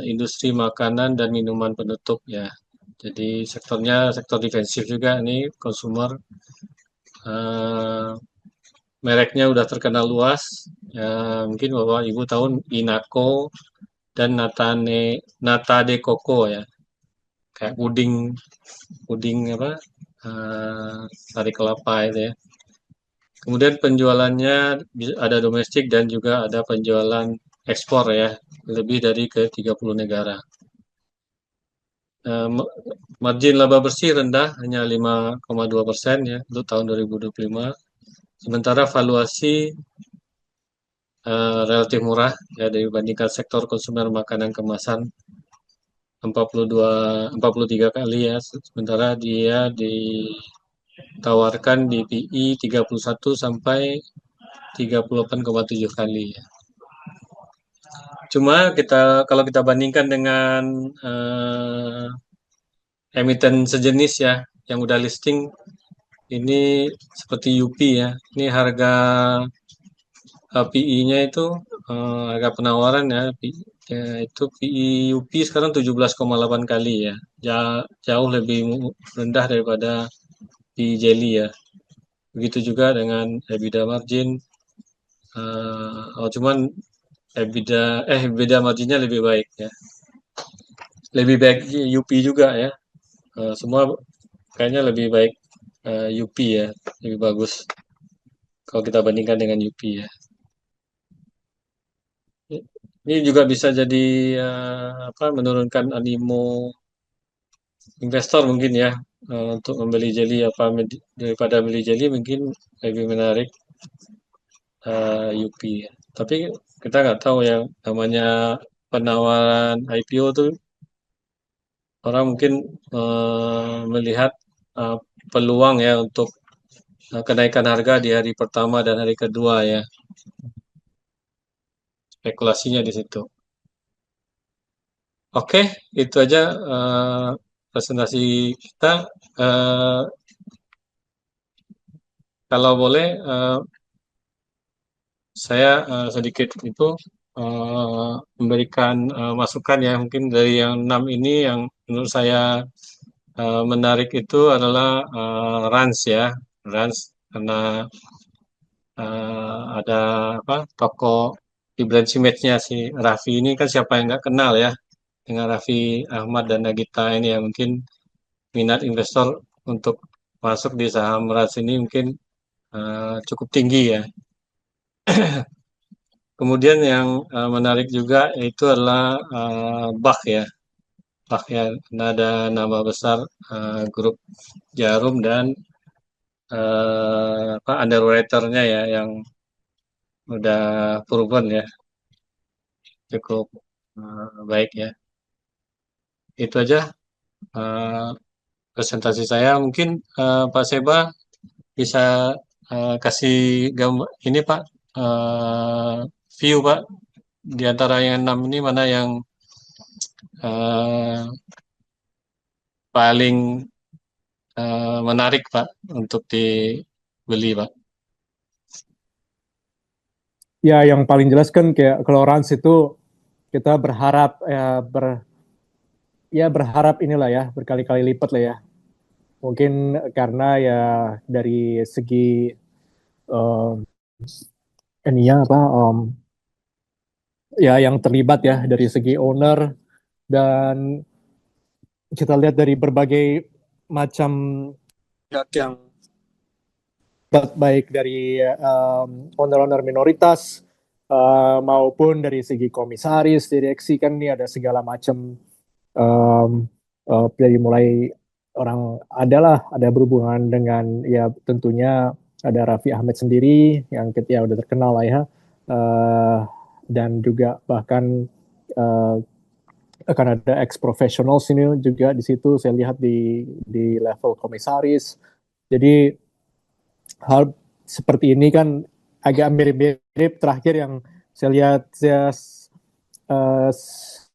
industri makanan dan minuman penutup ya. Jadi sektornya sektor defensif juga nih, consumer. Mereknya udah terkenal luas. Ya, mungkin Bapak Ibu tahu Inaco dan Nata de Coco ya. Kayak puding apa? Sari kelapa itu ya. Kemudian penjualannya ada domestik dan juga ada penjualan ekspor ya, lebih dari ke 30 negara. Margin laba bersih rendah, hanya 5,2% ya untuk tahun 2025. Sementara valuasi relatif murah ya dibandingkan sektor konsumer makanan kemasan 43 kali ya. Sementara dia ditawarkan di PI 31 sampai 38,7 kali ya. Cuma kalau kita bandingkan dengan emiten sejenis ya yang udah listing ini seperti UP ya. Ini harga PI-nya itu harga penawaran ya, itu PI UP sekarang 17,8 kali ya. Jauh lebih rendah daripada PI Jelly ya. Begitu juga dengan EBITDA margin. Cuman EBITDA marginnya lebih baik ya. Lebih baik UP juga ya. Semua kayaknya lebih baik UP ya, lebih bagus kalau kita bandingkan dengan UP ya. Ini juga bisa jadi menurunkan animo investor mungkin ya untuk membeli Jelly daripada beli Jelly mungkin lebih menarik UP ya. Tapi kita nggak tahu ya namanya penawaran IPO tuh orang mungkin melihat peluang ya untuk kenaikan harga di hari pertama dan hari kedua ya. Spekulasinya di situ. Oke, itu aja presentasi kita. Kalau boleh, saya sedikit itu memberikan masukan ya. Mungkin dari yang 6 ini yang menurut saya menarik itu adalah Rans ya. Rans karena ada tokoh di brand image-nya si Raffi ini kan siapa yang nggak kenal ya dengan Raffi Ahmad dan Nagita ini ya mungkin minat investor untuk masuk di saham Rans ini mungkin cukup tinggi ya. Kemudian yang menarik juga itu adalah BAK ya. Pak ya, karena ada nama besar grup Jarum dan underwriter-nya ya yang udah proven ya, cukup baik ya. Itu aja eh, presentasi saya. Mungkin Pak Seba bisa kasih gambar ini Pak, eh, view Pak, di antara yang 6 ini mana yang eh, paling menarik Pak untuk dibeli Pak. Ya, yang paling jelas kan kayak kalau Rans itu kita berharap berharap inilah ya berkali-kali lipat lah ya. Mungkin karena ya dari segi um, ininya apa ya yang terlibat ya dari segi owner dan kita lihat dari berbagai macam pihak yang baik dari owner-owner minoritas maupun dari segi komisaris, direksi kan ini ada segala macam um, dari mulai orang ada berhubungan dengan ya tentunya ada Raffi Ahmad sendiri yang ya udah terkenal lah ya dan juga bahkan uh, akan ada ex professionals ini juga di situ saya lihat di level komisaris. Jadi hal seperti ini kan agak mirip-mirip terakhir yang saya lihat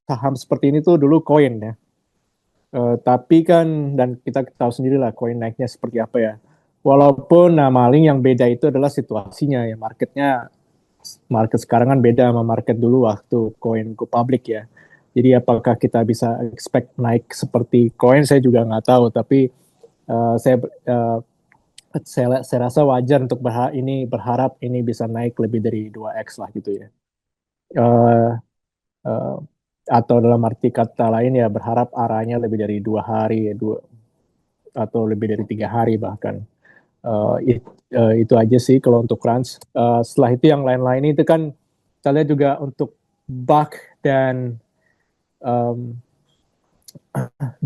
saham seperti ini tuh dulu koin ya. Tapi kan dan kita tahu sendiri lah koin naiknya seperti apa ya. Walaupun maling yang beda itu adalah situasinya ya market sekarang kan beda sama market dulu waktu koin go public ya. Jadi apakah kita bisa expect naik seperti koin saya juga nggak tahu tapi uh, saya uh, saya rasa wajar untuk berharap ini bisa naik lebih dari 2x lah gitu ya. Uh, uh, atau dalam arti kata lain ya berharap arahnya lebih dari 2 hari atau lebih dari 3 hari bahkan. Itu aja sih kalau untuk Rans. Setelah itu yang lain-lain itu kan kita lihat juga untuk Buck dan um,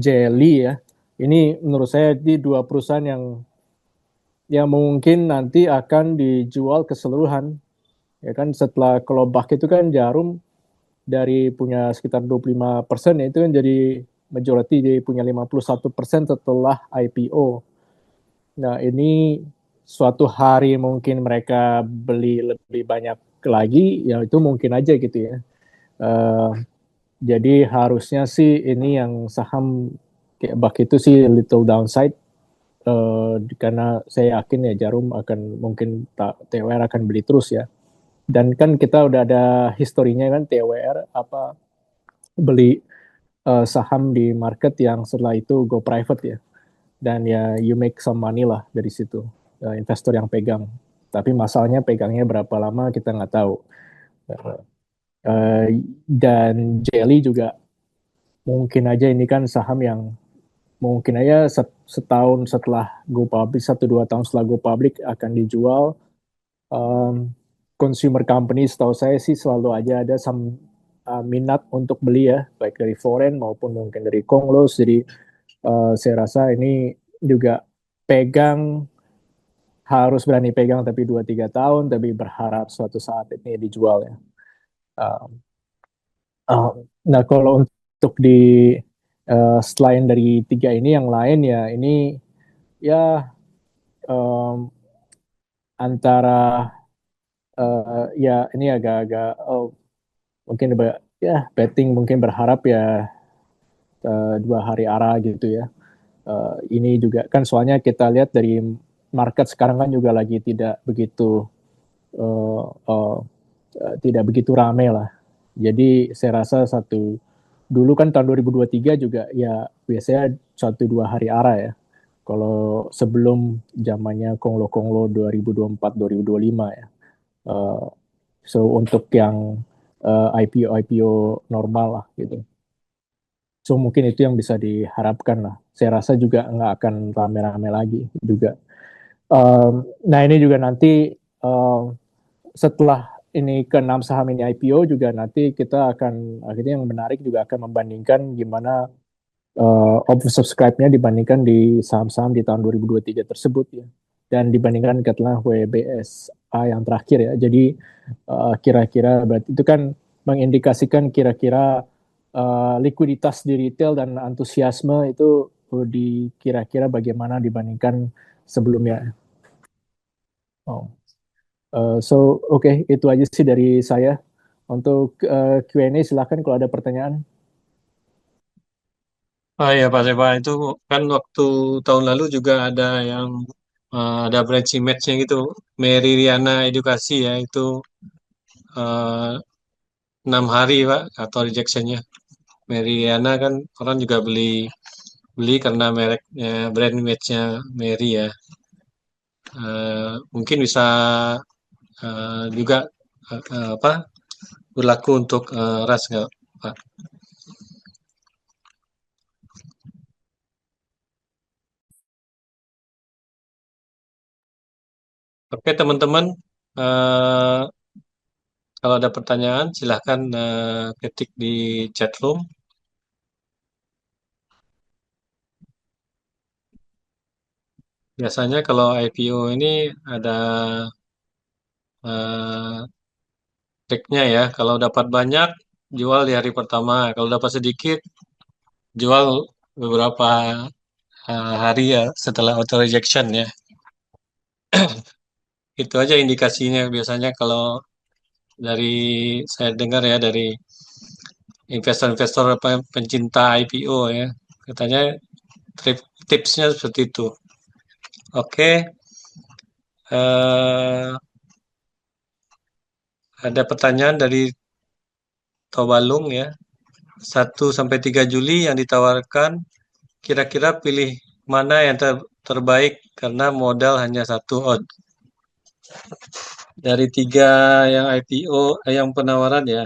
Jelly ya. Ini menurut saya di dua perusahaan yang mungkin nanti akan dijual keseluruhan. Ya kan setelah kalau Buck itu kan Jarum dari punya sekitar 25% ya itu kan jadi majority jadi punya 51% setelah IPO. Nah, ini suatu hari mungkin mereka beli lebih banyak lagi, ya itu mungkin aja gitu ya. Uh, jadi harusnya sih ini yang saham kayak Bak itu sih little downside karena saya yakin ya Jarum akan mungkin TWR akan beli terus ya. Dan kan kita udah ada historinya kan TWR apa beli saham di market yang setelah itu go private ya. Dan ya you make some money lah dari situ investor yang pegang. Tapi masalahnya pegangnya berapa lama kita nggak tahu. Uh, dan Jelly juga mungkin aja ini kan saham yang mungkin aja setahun setelah go public 1-2 tahun setelah go public akan dijual. Consumer company setahu saya sih selalu aja ada minat untuk beli ya baik dari foreign maupun mungkin dari Konglos. Jadi saya rasa ini juga pegang harus berani pegang tapi 2-3 tahun tapi berharap suatu saat ini dijual ya. Uh, nah kalau untuk selain dari tiga ini yang lain ya ini ya um, antara ya ini agak-agak mungkin ya betting mungkin berharap ya 2 hari arah gitu ya. Ini juga kan soalnya kita lihat dari market sekarang kan juga lagi uh, uh, tidak begitu ramai lah. Jadi saya rasa dulu kan tahun 2023 juga ya biasanya 1-2 hari arah ya. Kalau sebelum zamannya Konglo 2024-2025 ya. Uh, so untuk yang IPO normal lah gitu. So mungkin itu yang bisa diharapkan lah. Saya rasa juga nggak akan rame-rame lagi juga. Nah ini juga nanti setelah ini ke-6 saham ini IPO juga nanti kita akan akhirnya yang menarik juga akan membandingkan gimana oversubscribe-nya dibandingkan di saham-saham di tahun 2023 tersebut ya. Dan dibandingkan katakanlah WBSA yang terakhir ya. Jadi kira-kira berarti itu kan mengindikasikan kira-kira likuiditas di retail dan antusiasme itu di kira-kira bagaimana dibandingkan sebelumnya. Oh. Oke, itu aja sih dari saya. Untuk Q&A silakan kalau ada pertanyaan. Oh iya Pak Seba, itu kan waktu tahun lalu juga ada yang ada branching match-nya gitu, Mary Riana Edukasi ya, itu eh, 6 hari Pak atau rejection-nya. Mary Riana kan orang juga beli beli karena mereknya brand image-nya Mary ya. Mungkin bisa juga apa berlaku untuk ras nggak Pak? Oke teman-teman, eh, kalau ada pertanyaan silahkan ketik di chat room. Biasanya kalau IPO ini ada eh, triknya ya. Kalau dapat banyak, jual di hari pertama. Kalau dapat sedikit, jual beberapa hari ya setelah auto rejection ya. Itu aja indikasinya biasanya kalau dari saya dengar ya dari investor-investor pencinta IPO ya. Katanya tipsnya seperti itu. Oke, eh, ada pertanyaan dari Tobalung ya. 1 sampai 3 Juli yang ditawarkan, kira-kira pilih mana yang terbaik karena modal hanya satu odd. Dari 3 yang IPO, yang penawaran ya.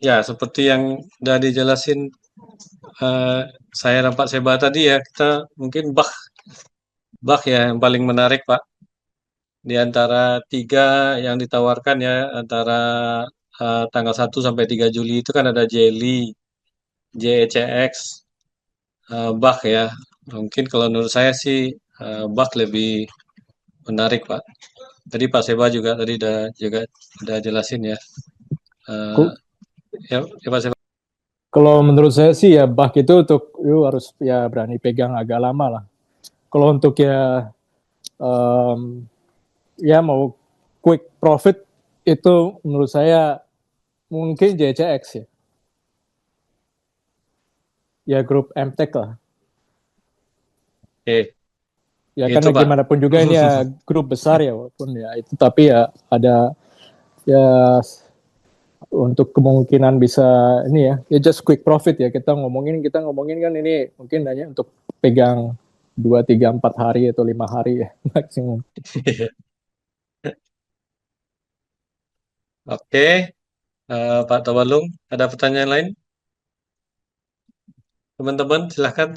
Ya, seperti yang udah dijelasin eh, saya dan Pak Seba tadi ya, kita mungkin Bach ya yang paling menarik Pak. Di antara 3 yang ditawarkan ya, antara tanggal 1 sampai 3 Juli itu kan ada Jelly, JECX, Bach ya. Mungkin kalau menurut saya sih Bach lebih menarik Pak. Tadi Pak Seba juga tadi udah jelasin ya. Eh, ya Pak Seba. Kalau menurut saya sih ya bak itu untuk harus ya berani pegang agak lama lah. Kalau untuk um, ya mau quick profit itu menurut saya mungkin JCX ya. Ya grup MTech lah. Oke, Ya itu karena Pak. gimana pun juga ini ya grup besar ya walaupun ya itu tapi ya ada ya untuk kemungkinan bisa ini ya just quick profit ya kita ngomongin kan ini mungkin hanya untuk pegang 2, 3, 4 hari atau 5 hari ya maksimum. Oke, Pak Tawalung, ada pertanyaan lain? Teman-teman, silahkan.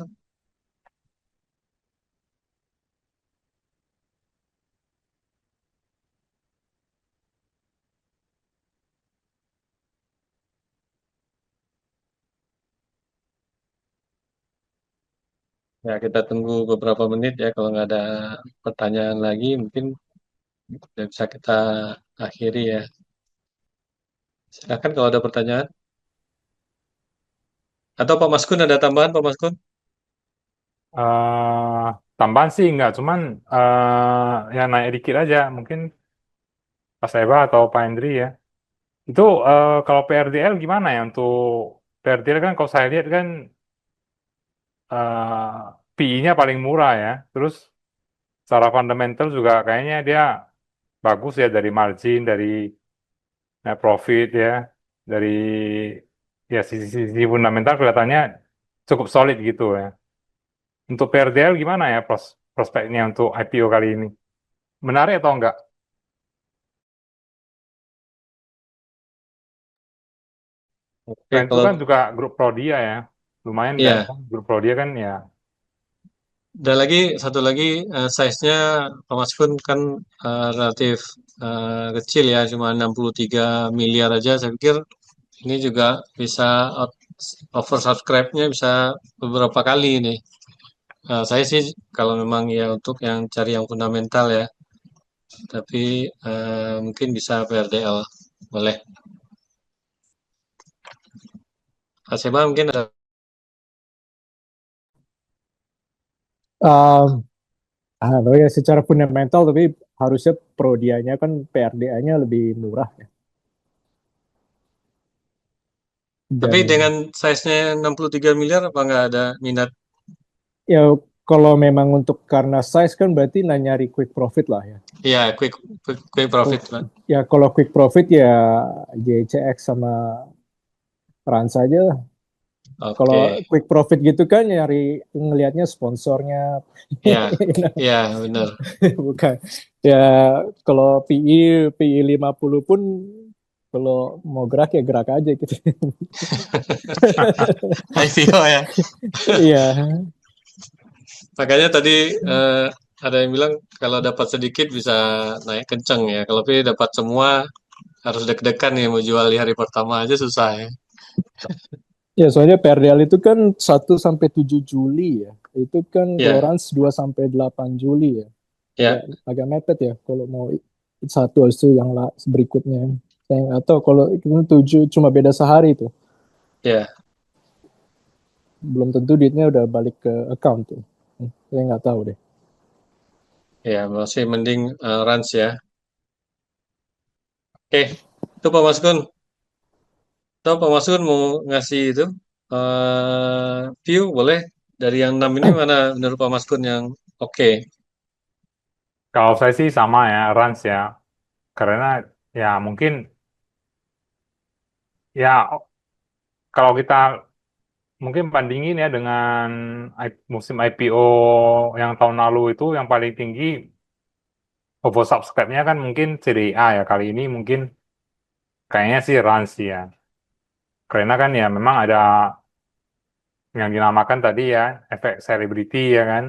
Ya, kita tunggu beberapa menit ya. Kalau nggak ada pertanyaan lagi, mungkin udah bisa kita akhiri ya. Silahkan kalau ada pertanyaan. Atau Pak Maskun ada tambahan, Pak Maskun? Eh, tambahan sih enggak, cuman ya naik dikit aja, mungkin Pak Seba atau Pak Hendri ya. Itu kalau PRDL gimana ya untuk PRDL kan kalau saya lihat kan PI-nya paling murah ya. Terus secara fundamental juga kayaknya dia bagus ya dari margin, dari net profit ya, dari ya sisi fundamental kelihatannya cukup solid gitu ya. Untuk PRDL gimana ya prospeknya untuk IPO kali ini? Menarik atau enggak? Oke, Selain itu kalau kan juga grup Prodia ya, lumayan kan ya, grup Prodia kan ya. ada lagi satu lagi size-nya Pak Maskun kan relatif kecil ya, cuma 63 miliar aja. Saya pikir ini juga bisa oversubscribe-nya bisa beberapa kali ini. Saya sih kalau memang ya untuk yang cari yang fundamental ya, tapi mungkin bisa PRDL, boleh. Pak Seba mungkin ada. Um, ya secara fundamental tapi harusnya prodianya kan PRDA-nya lebih murah ya. Tapi Dan dengan size-nya 63 miliar apa nggak ada minat? ya kalau memang untuk karena size kan berarti nyari quick profit lah ya. Iya, quick profit, Pak. Ya kalau quick profit ya JCX sama Rans aja lah. Kalau Oke. quick profit gitu kan nyari ngelihatnya sponsornya. Iya, iya benar. Bukan. Ya kalau PI 50 pun kalau mau gerak ya gerak aja gitu. IPO ya. Iya. Makanya tadi ada yang bilang kalau dapat sedikit bisa naik kenceng ya. Kalau tapi dapat semua harus deg-degan ya mau jual di hari pertama aja susah ya. Ya soalnya PRDL itu kan 1 sampai 7 Juli ya. Itu kan kalau Iya, Rans 2 sampai 8 Juli ya. ya, Ya agak mepet ya kalau mau satu habis itu yang berikutnya. Saya nggak tahu kalau itu 7 cuma beda sehari tuh. ya, Belum tentu duitnya udah balik ke account tuh. Saya nggak tahu deh. ya masih mending Rans ya. Oke, itu Pak Maskun. Tahu Pak Maskun mau ngasih itu view boleh dari yang 6 ini mana menurut Pak Maskun yang oke? Kalau saya sih sama ya, Rans ya. Karena ya mungkin ya kalau kita mungkin bandingin ya dengan musim IPO yang tahun lalu itu yang paling tinggi oversubscribe-nya kan mungkin CDA ya. Kali ini mungkin kayaknya sih Rans ya. Karena kan ya memang ada yang dinamakan tadi ya efek selebriti ya kan.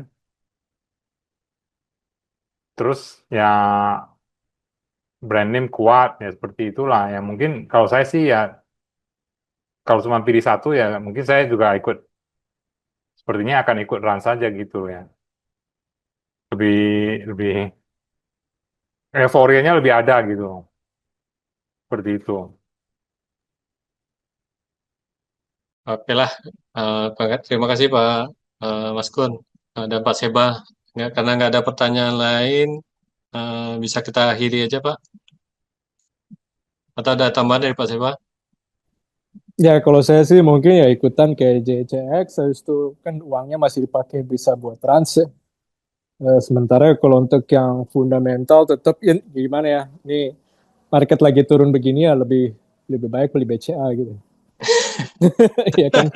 Terus ya brand name kuat ya seperti itulah ya. Mungkin kalau saya sih ya kalau cuma pilih satu ya mungkin saya juga ikut sepertinya akan ikut Rans saja gitu ya. Lebih lebih euforianya lebih ada gitu. Seperti itu. Oke lah, terima kasih Pak Maskun dan Pak Seba. Karena nggak ada pertanyaan lain, bisa kita akhiri aja Pak. Atau ada tambahan dari Pak Seba? Ya kalau saya sih mungkin ya ikutan kayak JCX, habis itu kan uangnya masih dipakai bisa buat trans ya. Sementara kalau untuk yang fundamental tetap ya, gimana ya, ini market lagi turun begini ya lebih lebih baik beli BCA gitu. Iya kan?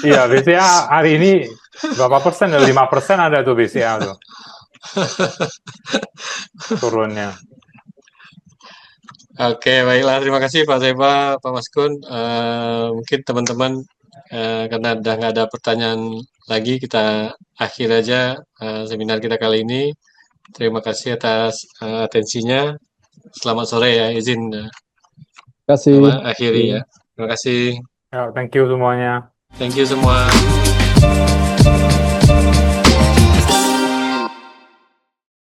Iya, BCA hari ini berapa persen? 5% ada tuh BCA tuh turunnya. Oke, baiklah. Terima kasih Pak Seba, Pak Maskun. Mungkin teman-teman, karena udah nggak ada pertanyaan lagi, kita akhir aja seminar kita kali ini. Terima kasih atas atensinya. Selamat sore ya, izin Kasih. akhiri ya. Terima kasih. Ya, thank you semuanya. Thank you semua.